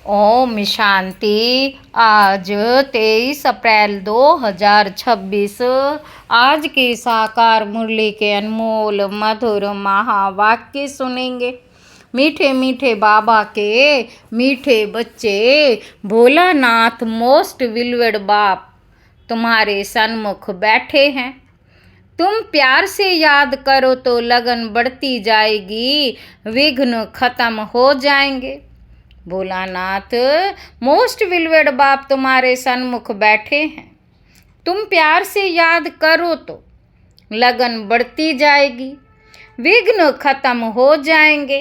ओम शांति। आज 23 अप्रैल 2026। आज की साकार मुरली के अनमोल मधुर महावाक्य सुनेंगे। मीठे मीठे बाबा के मीठे बच्चे, भोलानाथ मोस्ट विलवेड बाप तुम्हारे सन्मुख बैठे हैं। तुम प्यार से याद करो तो लगन बढ़ती जाएगी, विघ्न खत्म हो जाएंगे। भोलानाथ मोस्ट विलवेड बाप तुम्हारे सन्मुख बैठे हैं। तुम प्यार से याद करो तो लगन बढ़ती जाएगी, विघ्न खत्म हो जाएंगे।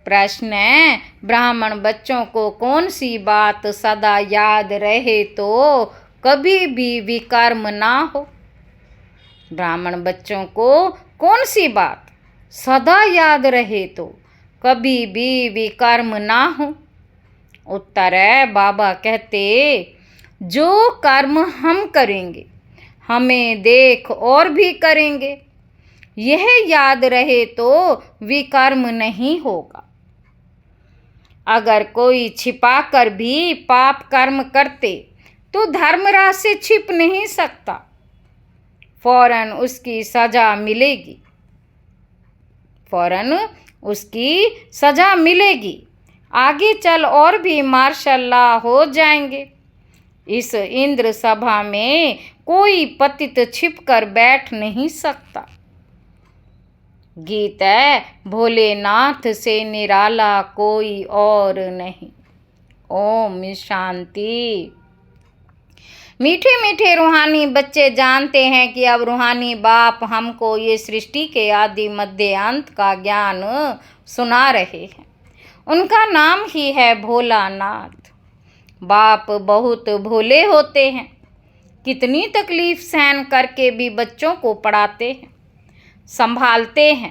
प्रश्न है, ब्राह्मण बच्चों को कौन सी बात सदा याद रहे तो कभी भी विकर्म ना हो? ब्राह्मण बच्चों को कौन सी बात सदा याद रहे तो कभी भी विकर्म ना हो? उत्तर है, बाबा कहते, जो कर्म हम करेंगे हमें देख और भी करेंगे। यह याद रहे तो विकर्म नहीं होगा। अगर कोई छिपा कर भी पाप कर्म करते तो धर्मराज से छिप नहीं सकता, फौरन उसकी सजा मिलेगी। फौरन उसकी सजा मिलेगी। आगे चल और भी मार्शल लॉ हो जाएंगे। इस इंद्र सभा में कोई पतित छिप कर बैठ नहीं सकता। गीत है, भोलेनाथ से निराला कोई और नहीं। ओम शांति। मीठे मीठे रूहानी बच्चे जानते हैं कि अब रूहानी बाप हमको ये सृष्टि के आदि मध्य अंत का ज्ञान सुना रहे हैं। उनका नाम ही है भोलानाथ। बाप बहुत भोले होते हैं। कितनी तकलीफ सहन करके भी बच्चों को पढ़ाते हैं, संभालते हैं।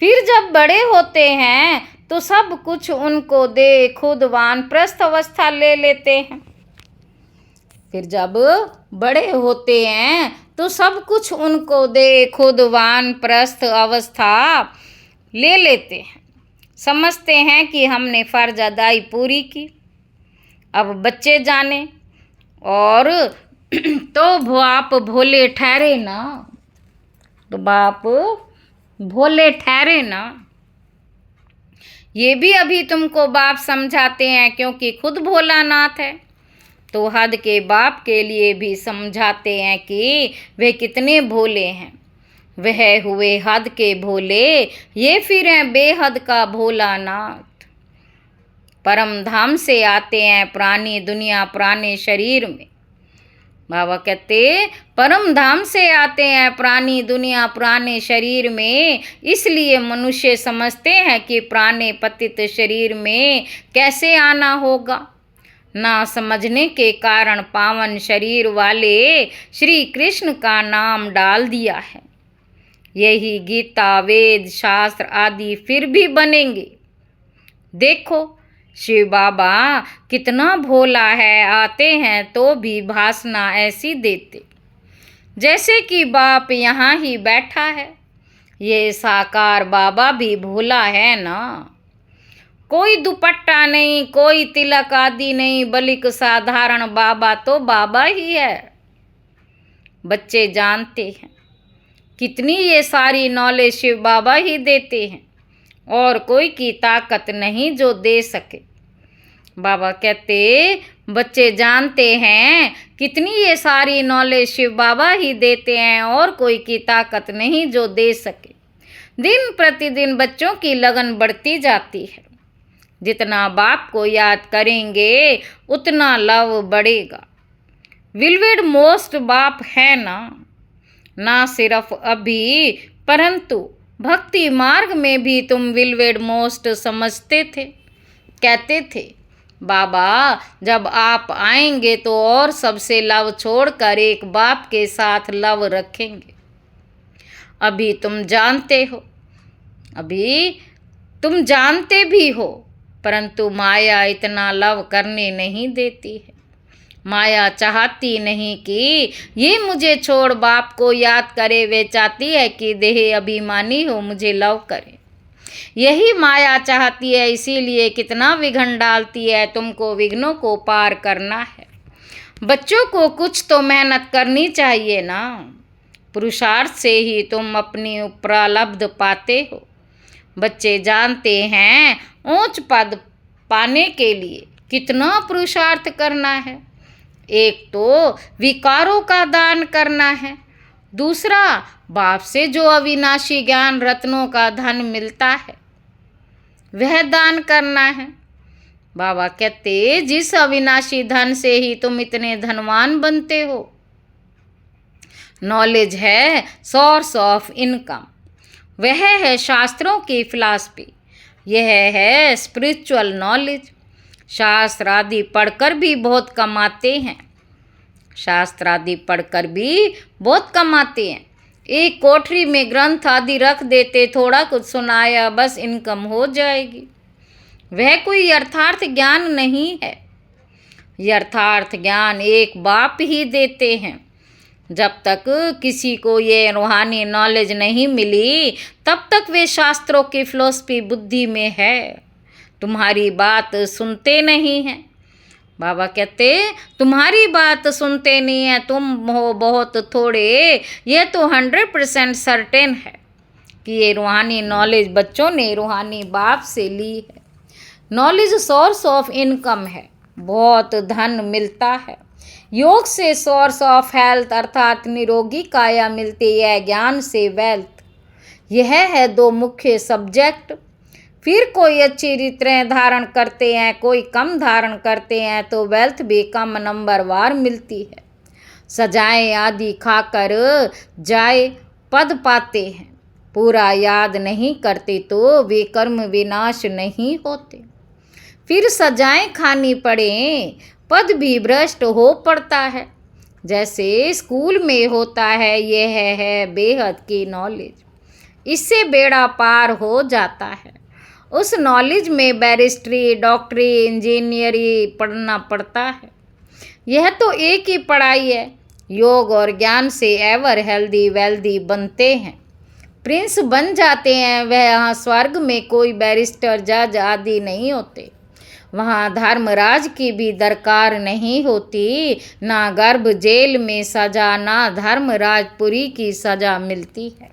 फिर जब बड़े होते हैं तो सब कुछ उनको दे खुद वानप्रस्थ अवस्था ले लेते हैं। फिर जब बड़े होते हैं तो सब कुछ उनको दे खुद वानप्रस्थ अवस्था ले लेते हैं। समझते हैं कि हमने फर्ज अदाई पूरी की। अब बच्चे जाने और तो बाप भोले ठहरे ना, तो बाप भोले ठहरे ना। ये भी अभी तुमको बाप समझाते हैं क्योंकि खुद भोलानाथ है, तो हद के बाप के लिए भी समझाते हैं कि वे कितने भोले हैं। वह हुए हद के भोले, ये फिर हैं बेहद का भोलानाथ। परम धाम से आते हैं प्राणी दुनिया पुराने शरीर में। बाबा कहते, परम धाम से आते हैं प्राणी दुनिया पुराने शरीर में, इसलिए मनुष्य समझते हैं कि पुराने पतित शरीर में कैसे आना होगा। ना समझने के कारण पावन शरीर वाले श्री कृष्ण का नाम डाल दिया है। यही गीता वेद शास्त्र आदि फिर भी बनेंगे। देखो शिव बाबा कितना भोला है, आते हैं तो भी भाषणा ऐसी देते जैसे कि बाप यहाँ ही बैठा है। ये साकार बाबा भी भोला है ना। कोई दुपट्टा नहीं, कोई तिलक आदि नहीं, बल्कि साधारण बाबा तो बाबा ही है। बच्चे जानते हैं कितनी ये सारी नॉलेज शिव बाबा ही देते हैं, और कोई की ताकत नहीं जो दे सके। बाबा कहते, बच्चे जानते हैं कितनी ये सारी नॉलेज शिव बाबा ही देते हैं, और कोई की ताकत नहीं जो दे सके। दिन प्रतिदिन बच्चों की लगन बढ़ती जाती है। जितना बाप को याद करेंगे उतना लव बढ़ेगा। विलवेड मोस्ट बाप है ना सिर्फ अभी, परंतु भक्ति मार्ग में भी तुम विलवेड मोस्ट समझते थे। कहते थे, बाबा जब आप आएंगे तो और सबसे लव छोड़कर एक बाप के साथ लव रखेंगे। अभी तुम जानते हो, अभी तुम जानते भी हो, परंतु माया इतना लव करने नहीं देती है। माया चाहती नहीं कि ये मुझे छोड़ बाप को याद करे, वे चाहती है कि देह अभिमानी हो मुझे लव करे। यही माया चाहती है, इसीलिए कितना विघ्न डालती है। तुमको विघ्नों को पार करना है। बच्चों को कुछ तो मेहनत करनी चाहिए ना। पुरुषार्थ से ही तुम अपनी उपलब्ध पाते हो। बच्चे जानते हैं ऊंच पद पाने के लिए कितना पुरुषार्थ करना है। एक तो विकारों का दान करना है, दूसरा बाप से जो अविनाशी ज्ञान रत्नों का धन मिलता है वह दान करना है। बाबा कहते जिस अविनाशी धन से ही तुम इतने धनवान बनते हो, नॉलेज है सोर्स ऑफ इनकम, वह है शास्त्रों की फिलॉसफी, यह है स्पिरिचुअल नॉलेज। शास्त्र आदि पढ़कर भी बहुत कमाते हैं, शास्त्र आदि पढ़कर भी बहुत कमाते हैं। एक कोठरी में ग्रंथ आदि रख देते, थोड़ा कुछ सुनाया, बस इनकम हो जाएगी। वह कोई यथार्थ ज्ञान नहीं है। यथार्थ ज्ञान एक बाप ही देते हैं। जब तक किसी को ये रूहानी नॉलेज नहीं मिली, तब तक वे शास्त्रों की फिलॉसफी बुद्धि में है, तुम्हारी बात सुनते नहीं हैं। बाबा कहते तुम्हारी बात सुनते नहीं हैं, तुम हो बहुत थोड़े। ये तो 100% सर्टेन है कि ये रूहानी नॉलेज बच्चों ने रूहानी बाप से ली है। नॉलेज सोर्स ऑफ इनकम है, बहुत धन मिलता है। योग से सोर्स ऑफ हेल्थ अर्थात निरोगी काया मिलती है, ज्ञान से वेल्थ। यह है दो मुख्य सब्जेक्ट। फिर कोई अच्छी रीतें धारण करते हैं, कोई कम धारण करते हैं, तो वेल्थ भी कम नंबर वार मिलती है। सजाएं आदि खाकर जाए पद पाते हैं, पूरा याद नहीं करते तो वे कर्म विनाश नहीं होते। फिर सजाएं खानी पड़े, पद भी भ्रष्ट हो पड़ता है। जैसे स्कूल में होता है, यह है बेहद की नॉलेज, इससे बेड़ा पार हो जाता है। उस नॉलेज में बैरिस्ट्री, डॉक्टरी, इंजीनियरिंग पढ़ना पड़ता है। यह तो एक ही पढ़ाई है। योग और ज्ञान से एवर हेल्दी वेल्दी बनते हैं, प्रिंस बन जाते हैं। वह यहाँ स्वर्ग में कोई बैरिस्टर जज आदि नहीं होते। वहाँ धर्मराज की भी दरकार नहीं होती, ना गर्भ जेल में सजा, ना धर्मराजपुरी की सजा मिलती है।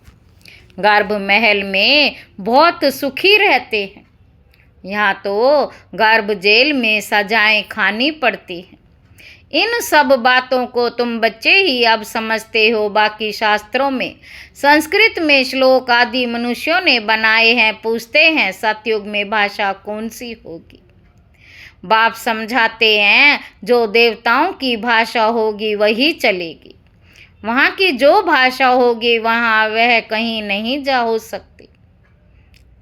गर्भ महल में बहुत सुखी रहते हैं, यहाँ तो गर्भ जेल में सजाएं खानी पड़ती हैं। इन सब बातों को तुम बच्चे ही अब समझते हो। बाकी शास्त्रों में, संस्कृत में श्लोक आदि मनुष्यों ने बनाए हैं। पूछते हैं सतयुग में भाषा कौन सी होगी। बाप समझाते हैं जो देवताओं की भाषा होगी वही चलेगी। वहाँ की जो भाषा होगी वहाँ वह कहीं नहीं जा हो सकती।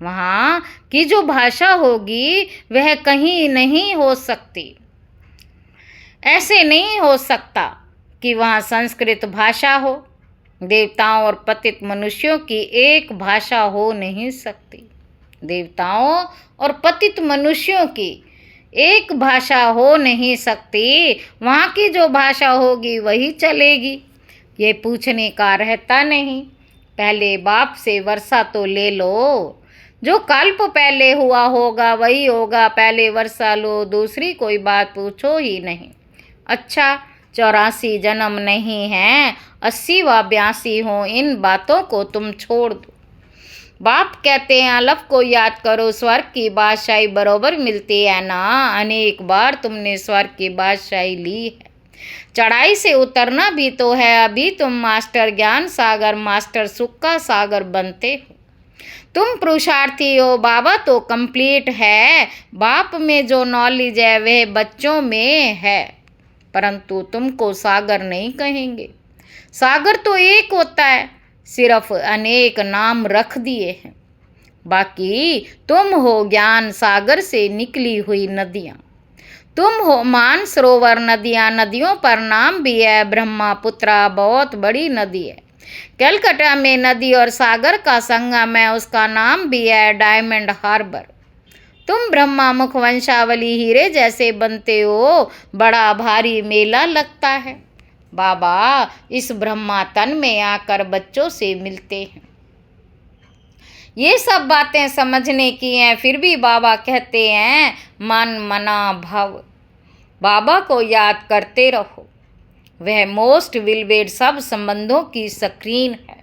वहाँ की जो भाषा होगी वह कहीं नहीं हो सकती। ऐसे नहीं हो सकता कि वहाँ संस्कृत भाषा हो। देवताओं और पतित मनुष्यों की एक भाषा हो नहीं सकती। देवताओं और पतित मनुष्यों की एक भाषा हो नहीं सकती। वहाँ की जो भाषा होगी वही चलेगी। ये पूछने का रहता नहीं। पहले बाप से वर्षा तो ले लो, जो कल्प पहले हुआ होगा वही होगा। पहले वर्षा लो, दूसरी कोई बात पूछो ही नहीं। अच्छा 84 जन्म नहीं है, 80 व 82 हो, इन बातों को तुम छोड़ दो। बाप कहते हैं अलफ को याद करो, स्वर्ग की बादशाही बरोबर मिलती है ना। अनेक बार तुमने स्वर्ग की बादशाही ली है। चढ़ाई से उतरना भी तो है। अभी तुम मास्टर ज्ञान सागर, मास्टर सुख का सागर बनते हो। तुम पुरुषार्थी हो, बाबा तो कंप्लीट है। बाप में जो नॉलेज है वह बच्चों में है, परंतु तुमको सागर नहीं कहेंगे। सागर तो एक होता है, सिर्फ अनेक नाम रख दिए हैं। बाकी तुम हो ज्ञान सागर से निकली हुई नदियाँ। तुम हो मान सरोवर नदियाँ। नदियों पर नाम भी है। ब्रह्मपुत्रा बहुत बड़ी नदी है। कलकत्ता में नदी और सागर का संगम है, उसका नाम भी है डायमंड हार्बर। तुम ब्रह्मा मुख वंशावली हीरे जैसे बनते हो। बड़ा भारी मेला लगता है। बाबा इस ब्रह्मा तन में आकर बच्चों से मिलते हैं। ये सब बातें समझने की हैं, फिर भी बाबा कहते हैं मन मना भव। बाबा को याद करते रहो, वह मोस्ट विलवेड सब संबंधों की स्क्रीन है।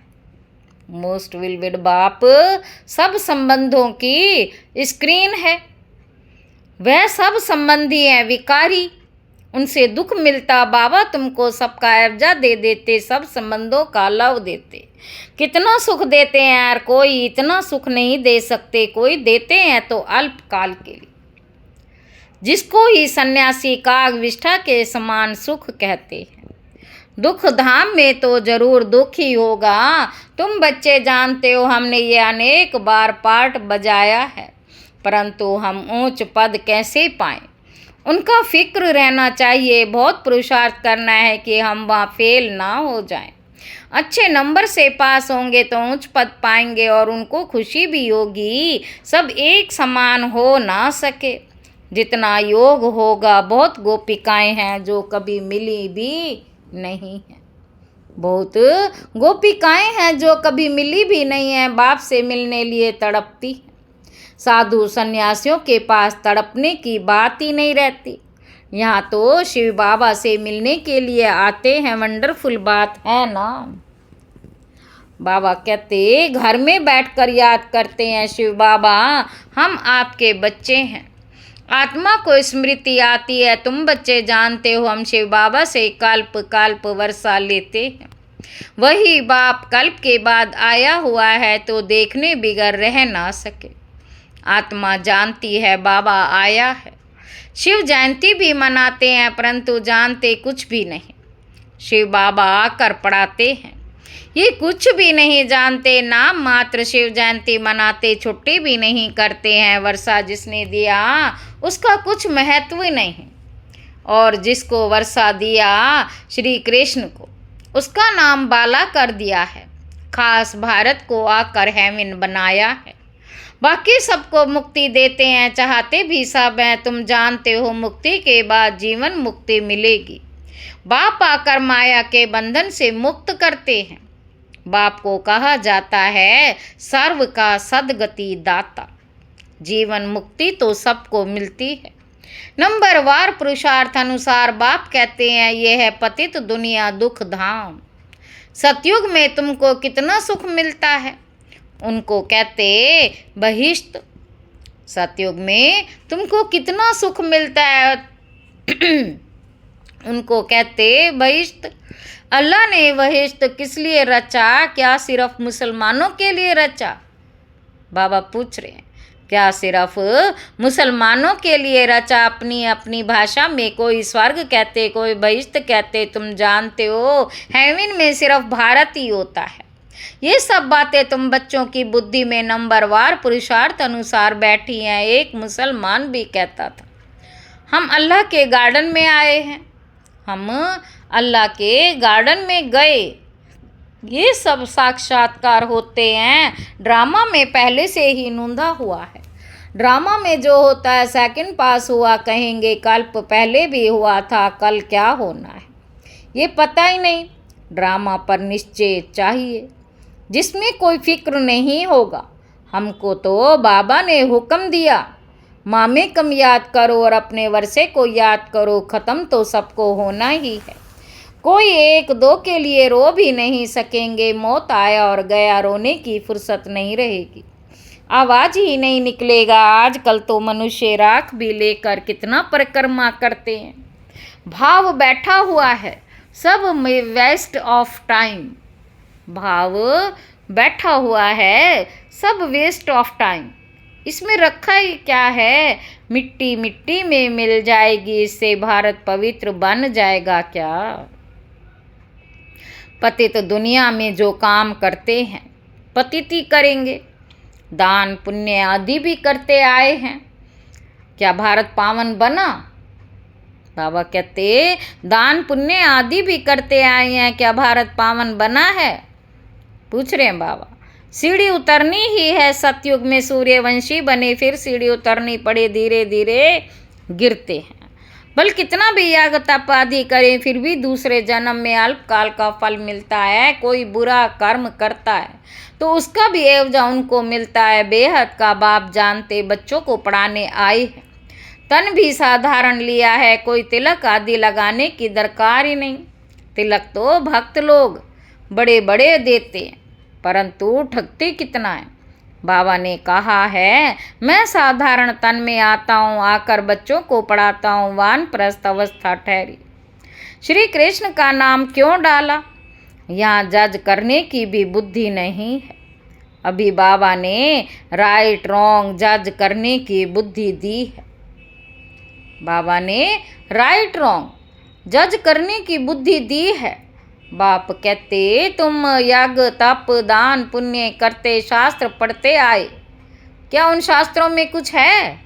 मोस्ट विलवेड बाप सब संबंधों की स्क्रीन है। वह सब संबंधी हैं विकारी, उनसे दुख मिलता, बाबा तुमको सबका एवजा दे देते, सब संबंधों का लव देते। कितना सुख देते हैं यार, कोई इतना सुख नहीं दे सकते, कोई देते हैं तो अल्पकाल के लिए, जिसको ही सन्यासी काग विष्ठा के समान सुख कहते हैं। दुख धाम में तो जरूर दुख ही होगा। तुम बच्चे जानते हो, हमने ये अनेक बार पाठ बजाया है, परंतु हम ऊंच पद कैसे पाएं, उनका फिक्र रहना चाहिए। बहुत पुरुषार्थ करना है कि हम वहाँ फेल ना हो जाएं। अच्छे नंबर से पास होंगे तो उच्च पद पाएंगे और उनको खुशी भी होगी। सब एक समान हो ना सके, जितना योग होगा। बहुत गोपिकाएं हैं जो कभी मिली भी नहीं है, बहुत गोपिकाएं हैं जो कभी मिली भी नहीं है, बाप से मिलने लिए तड़पती है। साधु सन्यासियों के पास तड़पने की बात ही नहीं रहती, यहाँ तो शिव बाबा से मिलने के लिए आते हैं। वंडरफुल बात है ना। बाबा कहते घर में बैठकर याद करते हैं, शिव बाबा हम आपके बच्चे हैं। आत्मा को स्मृति आती है, तुम बच्चे जानते हो हम शिव बाबा से कल्प कल्प वर्षा लेते हैं। वही बाप कल्प के बाद आया हुआ है तो देखने बिगर रह ना सके। आत्मा जानती है बाबा आया है। शिव जयंती भी मनाते हैं, परंतु जानते कुछ भी नहीं। शिव बाबा आकर पढ़ाते हैं, ये कुछ भी नहीं जानते। नाम मात्र शिव जयंती मनाते, छुट्टी भी नहीं करते हैं। वर्षा जिसने दिया उसका कुछ महत्व नहीं, और जिसको वर्षा दिया श्री कृष्ण को, उसका नाम बाला कर दिया है। खास भारत को आकर हेवन बनाया है। बाकी सबको मुक्ति देते हैं, चाहते भी सब हैं। तुम जानते हो मुक्ति के बाद जीवन मुक्ति मिलेगी। बाप आकर माया के बंधन से मुक्त करते हैं। बाप को कहा जाता है सर्व का सदगति दाता। जीवन मुक्ति तो सबको मिलती है, नंबर वार पुरुषार्थ अनुसार। बाप कहते हैं ये है पतित दुनिया दुख धाम। सतयुग में तुमको कितना सुख मिलता है, उनको कहते बहिष्ठ। सतयुग में तुमको कितना सुख मिलता है, उनको कहते बहिष्ठ। अल्लाह ने बहिष्ठ किस लिए रचा? क्या सिर्फ मुसलमानों के लिए रचा? बाबा पूछ रहे हैं, क्या सिर्फ मुसलमानों के लिए रचा? अपनी अपनी भाषा में कोई स्वर्ग कहते, कोई बहिष्ठ कहते। तुम जानते हो हेवन में सिर्फ भारत ही होता है। ये सब बातें तुम बच्चों की बुद्धि में नंबरवार पुरुषार्थ अनुसार बैठी हैं। एक मुसलमान भी कहता था हम अल्लाह के गार्डन में आए हैं, हम अल्लाह के गार्डन में गए। ये सब साक्षात्कार होते हैं, ड्रामा में पहले से ही नूंदा हुआ है। ड्रामा में जो होता है सेकंड पास हुआ कहेंगे, कल्प पहले भी हुआ था, कल क्या होना है ये पता ही नहीं। ड्रामा पर निश्चय चाहिए जिसमें कोई फिक्र नहीं होगा। हमको तो बाबा ने हुक्म दिया मामे कम याद करो और अपने वर्षे को याद करो। ख़त्म तो सबको होना ही है, कोई एक दो के लिए रो भी नहीं सकेंगे। मौत आया और गया, रोने की फुर्सत नहीं रहेगी, आवाज़ ही नहीं निकलेगा। आजकल तो मनुष्य राख भी लेकर कितना परिक्रमा करते हैं। भाव बैठा हुआ है सब में, वेस्ट ऑफ टाइम। भाव बैठा हुआ है सब वेस्ट ऑफ टाइम। इसमें रखा ही क्या है? मिट्टी मिट्टी में मिल जाएगी, इससे भारत पवित्र बन जाएगा क्या? पतित दुनिया में जो काम करते हैं पतित करेंगे। दान पुण्य आदि भी करते आए हैं, क्या भारत पावन बना? बाबा कहते दान पुण्य आदि भी करते आए हैं, क्या भारत पावन बना है? पूछ रहे हैं बाबा। सीढ़ी उतरनी ही है। सतयुग में सूर्यवंशी बने, फिर सीढ़ी उतरनी पड़े, धीरे धीरे गिरते हैं। बल कितना भी याग तप आदि करें फिर भी दूसरे जन्म में अल्पकाल का फल मिलता है। कोई बुरा कर्म करता है तो उसका भी एवजा उनको मिलता है। बेहद का बाप जानते बच्चों को पढ़ाने आए हैं। तन भी साधारण लिया है, कोई तिलक आदि लगाने की दरकार ही नहीं। तिलक तो भक्त लोग बड़े बड़े देते हैं, परंतु ठगते कितना है। बाबा ने कहा है, मैं साधारण तन में आता हूँ, आकर बच्चों को पढ़ाता हूँ। वानप्रस्थ अवस्था ठहरी। श्री कृष्ण का नाम क्यों डाला? यहाँ जज करने की भी बुद्धि नहीं है। अभी बाबा ने राइट रॉन्ग जज करने की बुद्धि दी है। बाबा ने राइट रॉन्ग जज करने की बुद्धि दी है। बाप कहते तुम यज्ञ तप दान पुण्य करते शास्त्र पढ़ते आए, क्या उन शास्त्रों में कुछ है?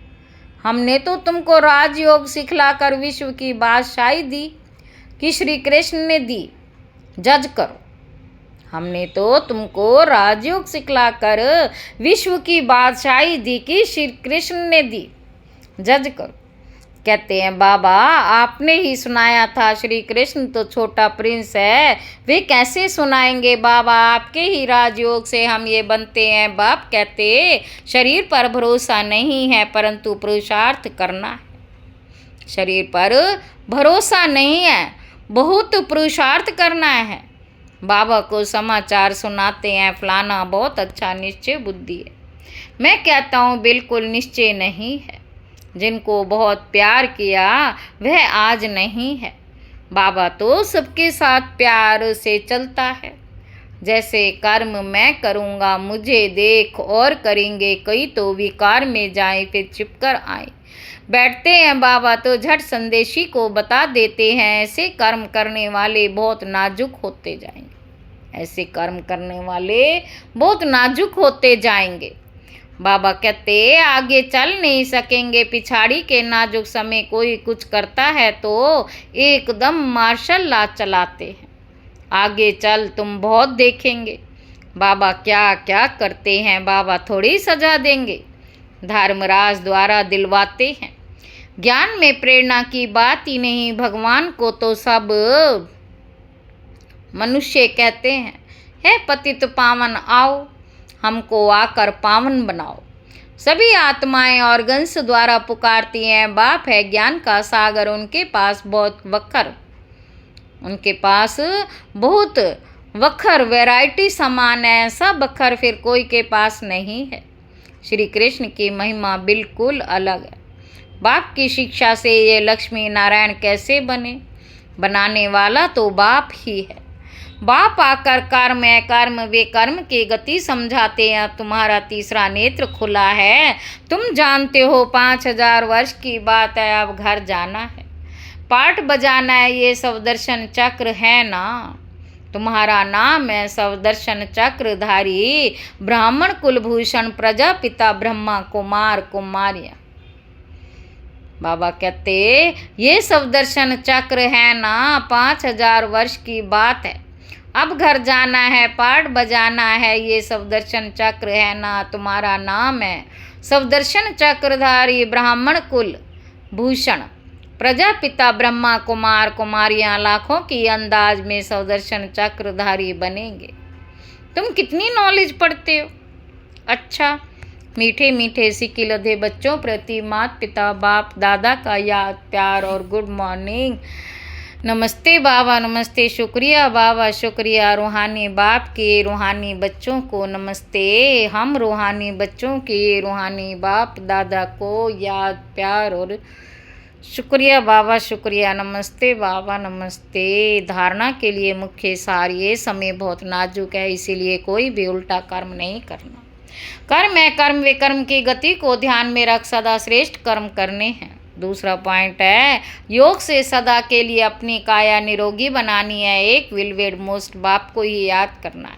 हमने तो तुमको राजयोग सिखलाकर विश्व की बादशाही दी कि श्री कृष्ण ने दी, जज करो। हमने तो तुमको राजयोग सिखलाकर विश्व की बादशाही दी कि श्री कृष्ण ने दी, जज करो। कहते हैं बाबा आपने ही सुनाया था, श्री कृष्ण तो छोटा प्रिंस है, वे कैसे सुनाएंगे बाबा? आपके ही राजयोग से हम ये बनते हैं। बाप कहते शरीर पर भरोसा नहीं है परंतु पुरुषार्थ करना है। शरीर पर भरोसा नहीं है, बहुत पुरुषार्थ करना है। बाबा को समाचार सुनाते हैं, फलाना बहुत अच्छा निश्चय बुद्धि है। मैं कहता हूँ बिल्कुल निश्चय नहीं है। जिनको बहुत प्यार किया वह आज नहीं है। बाबा तो सबके साथ प्यार से चलता है। जैसे कर्म मैं करूँगा मुझे देख और करेंगे कई तो विकार में जाए फिर छिपकर आए। बैठते हैं बाबा तो झट संदेशी को बता देते हैं, ऐसे कर्म करने वाले बहुत नाजुक होते जाएंगे। ऐसे कर्म करने वाले बहुत नाजुक होते जाएंगे। बाबा कहते आगे चल नहीं सकेंगे, पिछाड़ी के नाजुक समय कोई कुछ करता है तो एकदम मार्शल लॉ चलाते हैं। आगे चल तुम बहुत देखेंगे बाबा क्या क्या करते हैं। बाबा थोड़ी सजा देंगे, धर्मराज द्वारा दिलवाते हैं। ज्ञान में प्रेरणा की बात ही नहीं, भगवान को तो सब मनुष्य कहते हैं। हे पतित पावन आओ, हमको आकर पावन बनाओ। सभी आत्माएं और गंस द्वारा पुकारती हैं। बाप है ज्ञान का सागर, उनके पास बहुत वखर वैरायटी समान है। सब वखर फिर कोई के पास नहीं है। श्री कृष्ण की महिमा बिल्कुल अलग है। बाप की शिक्षा से ये लक्ष्मी नारायण कैसे बने? बनाने वाला तो बाप ही है। बाप आकर कर्म है, कर्म वे कर्म की गति समझाते हैं। तुम्हारा तीसरा नेत्र खुला है, तुम जानते हो 5000 वर्ष की बात है। अब घर जाना है, पाठ बजाना है, ये सवदर्शन चक्र है ना। तुम्हारा नाम है सवदर्शन चक्रधारी, ब्राह्मण कुलभूषण प्रजापिता ब्रह्मा कुमार कुमारियाँ। बाबा कहते ये सवदर्शन चक्र है ना, 5000 वर्ष की बात है। अब घर जाना है, पाठ बजाना है, ये सवदर्शन चक्र है ना। तुम्हारा नाम है सवदर्शन चक्रधारी, ब्राह्मण कुल भूषण प्रजापिता ब्रह्मा कुमार कुमारियाँ लाखों की अंदाज में सवदर्शन चक्रधारी बनेंगे। तुम कितनी नॉलेज पढ़ते हो? अच्छा, मीठे मीठे सिक्के लधे बच्चों प्रति माता पिता बाप दादा का याद प्यार और गुड मॉर्निंग। नमस्ते बाबा, नमस्ते, शुक्रिया बाबा, शुक्रिया। रूहानी बाप के रूहानी बच्चों को नमस्ते। हम रूहानी बच्चों के रूहानी बाप दादा को याद प्यार और शुक्रिया बाबा, शुक्रिया। नमस्ते बाबा, नमस्ते। धारणा के लिए मुख्य सार, ये समय बहुत नाजुक है, इसीलिए कोई भी उल्टा कर्म नहीं करना। कर्म है, कर्म वे कर्म की गति को ध्यान में रख सदा श्रेष्ठ कर्म करने हैं। दूसरा पॉइंट है, योग से सदा के लिए अपनी काया निरोगी बनानी है। एक विलवेड मोस्ट बाप को ही याद करना है।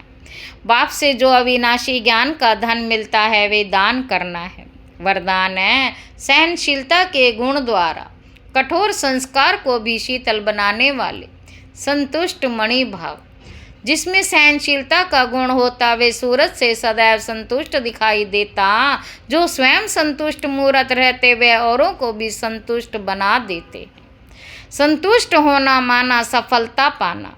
बाप से जो अविनाशी ज्ञान का धन मिलता है वे दान करना है। वरदान है सहनशीलता के गुण द्वारा कठोर संस्कार को भी शीतल बनाने वाले संतुष्ट मणि भाव। जिसमें सहनशीलता का गुण होता वे सूरज से सदैव संतुष्ट दिखाई देता। जो स्वयं संतुष्ट मूर्त रहते वे औरों को भी संतुष्ट बना देते। संतुष्ट होना माना सफलता पाना।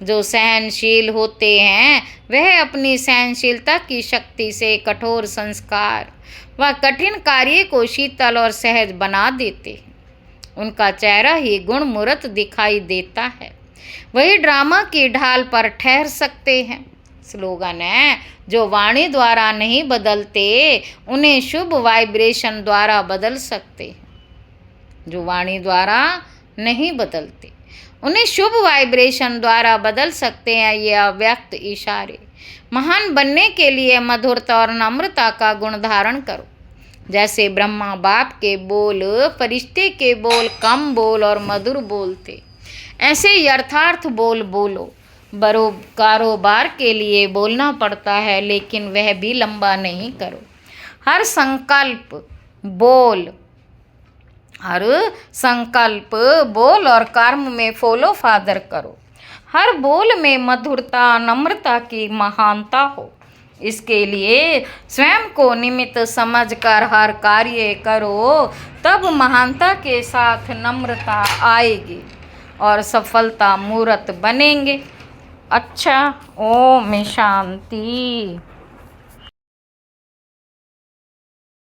जो सहनशील होते हैं वह अपनी सहनशीलता की शक्ति से कठोर संस्कार व कठिन कार्य को शीतल और सहज बना देते हैं। उनका चेहरा ही गुणमूर्त दिखाई देता है। वही ड्रामा की ढाल पर ठहर सकते हैं। स्लोगन है, जो वाणी द्वारा नहीं बदलते उन्हें शुभ वाइब्रेशन द्वारा बदल सकते हैं। जो वाणी द्वारा नहीं बदलते उन्हें शुभ वाइब्रेशन द्वारा बदल सकते हैं। ये अव्यक्त इशारे। महान बनने के लिए मधुरता और नम्रता का गुण धारण करो। जैसे ब्रह्मा बाप के बोल फरिश्ते के बोल कम बोल और मधुर बोलते, ऐसे यथार्थ बोल बोलो। बड़ो कारोबार के लिए बोलना पड़ता है, लेकिन वह भी लंबा नहीं करो। हर संकल्प बोल और कर्म में फॉलो फादर करो। हर बोल में मधुरता नम्रता की महानता हो। इसके लिए स्वयं को निमित्त समझकर हर कार्य करो, तब महानता के साथ नम्रता आएगी और सफलता मूर्त बनेंगे। अच्छा, ओम शांति।